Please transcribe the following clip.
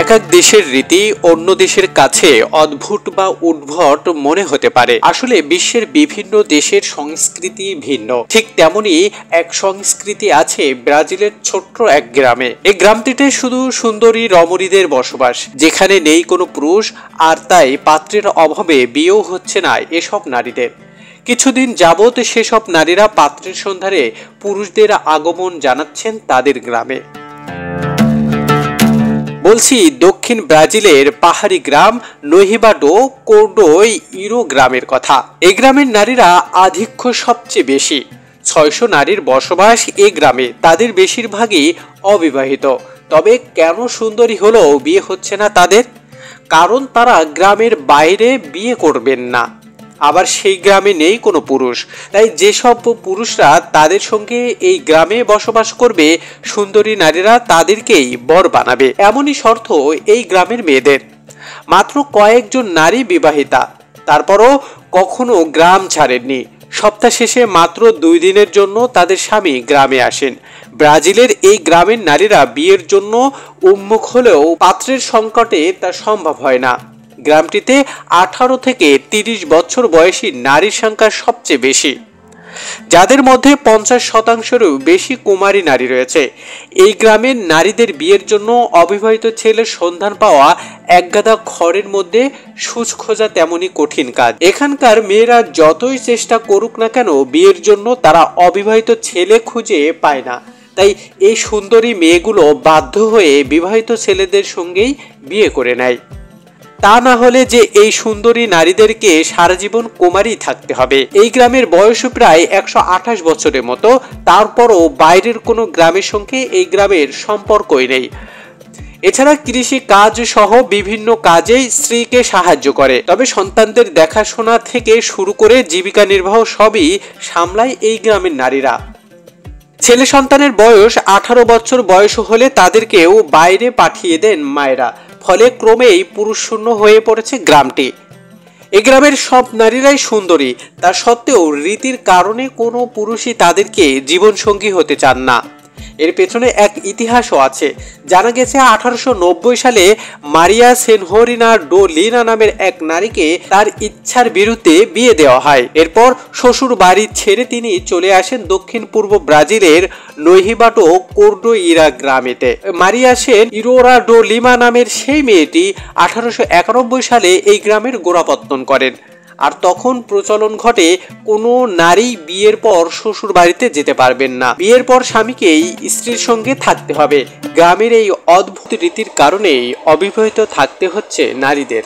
এক এক দেশের রীতি অন্য দেশের কাছে অদ্ভুত বা উদ্ভট মনে হতে পারে। আসলে বিশ্বের বিভিন্ন দেশের সংস্কৃতি ভিন্ন। ঠিক তেমনি এক সংস্কৃতি আছে ব্রাজিলের ছোট্ট এক গ্রামে। এই গ্রামটিতে শুধু সুন্দরী রমণীদের বসবাস, যেখানে নেই কোনো পুরুষ, আর তাই পাত্রের অভাবে বিয়েও হচ্ছে না এসব নারীদের। কিছুদিন যাবৎ সেসব নারীরা পাত্রের সন্ধানে পুরুষদের আগমন জানাচ্ছেন তাদের গ্রামে। বলছি দক্ষিণ ব্রাজিলের পাহাড়ি গ্রাম নহিবাডো কোর্ডো ইরো গ্রামের কথা। এই গ্রামের নারীরা আধিক্য সবচেয়ে বেশি। 600 নারীর বসবাস এই গ্রামে। তাদের বেশিরভাগই অবিবাহিত। তবে কেন সুন্দরী হলেও বিয়ে হচ্ছে না তাদের? কারণ তারা গ্রামের বাইরে বিয়ে করবেন না। আবার সেই গ্রামে নেই কোনো পুরুষ। তাই যেসব পুরুষরা তাদের সঙ্গে এই গ্রামে বসবাস করবে, সুন্দরী নারীরা তাদেরকেই বর বানাবে। এমনই শর্ত এই গ্রামের মেয়েদের। মাত্র কয়েকজন নারী বিবাহিতা, তারপরও কখনো গ্রাম ছাড়েননি। সপ্তাহ শেষে মাত্র 2 দিনের জন্য তাদের স্বামী গ্রামে আসেন। ব্রাজিলের এই গ্রামের নারীরা বিয়ের জন্য উন্মুখ হলেও পাত্রের সংকটে তা সম্ভব হয় না। গ্রামটিতে 18 থেকে 30 বছর বয়সী নারীর সংখ্যা সবচেয়ে বেশি, যাদের মধ্যে 50%-রও বেশি কুমারী নারী রয়েছে। এই গ্রামের নারীদের বিয়ের জন্য অবিবাহিত ছেলের সন্ধান পাওয়া একগাদা খড়ের মধ্যে সূচ খোঁজা তেমনই কঠিন কাজ। এখানকার মেয়েরা যতই চেষ্টা করুক না কেন, বিয়ের জন্য তারা অবিবাহিত ছেলে খুঁজে পায় না। তাই এই সুন্দরী মেয়েগুলো বাধ্য হয়ে বিবাহিত ছেলেদের সঙ্গেই বিয়ে করে নেয়। তা না হলে যে এই সুন্দরী নারীদেরকে সারা জীবন কুমারী থাকতে হবে। এই গ্রামের বয়স প্রায় 128 বছরের মতো। তারপরও বাইরের কোনো গ্রামের সঙ্গে এই গ্রামের সম্পর্কই নেই। এছাড়া কৃষি কাজ সহ বিভিন্ন কাজে স্ত্রীকে সাহায্য করে। তবে সন্তানদের দেখাশোনা থেকে শুরু করে জীবিকা নির্বাহ সবই সামলায় এই গ্রামের নারীরা। ছেলে সন্তানের বয়স 18 বছর বয়স হলে তাদেরকেও বাইরে পাঠিয়ে দেন মায়েরা। ফলে ক্রমেই পুরুষ শূন্য হয়ে পড়েছে গ্রামটি। এই গ্রামের সব নারীরাই সুন্দরী, তা সত্ত্বেও রীতির কারণে কোনো পুরুষই তাদেরকে জীবনসঙ্গী হতে চান না। এর পেছনে এক ইতিহাসও আছে। জানা গেছে 1890 সালে মারিয়া সেনহরিনা ডো লিনা নামের এক নারীকে তার ইচ্ছার বিরুদ্ধে বিয়ে দেওয়া হয়। এরপর শ্বশুর বাড়ি ছেড়ে তিনি চলে আসেন দক্ষিণ পূর্ব ব্রাজিলের নহিবাডো কোর্ডো ইরা গ্রামেতে। মারিয়া সেন ইরোরা ডো লিমা নামের সেই মেয়েটি 1891 সালে এই গ্রামের গোড়াপত্তন করেন। আর তখন প্রচলন ঘটে কোনো নারী বিয়ের পর শ্বশুর বাড়িতে যেতে পারবেন না। বিয়ের পর স্বামীকেই স্ত্রীর সঙ্গে থাকতে হবে। গ্রামের এই অদ্ভুত রীতির কারণেই অবিবাহিত থাকতে হচ্ছে নারীদের।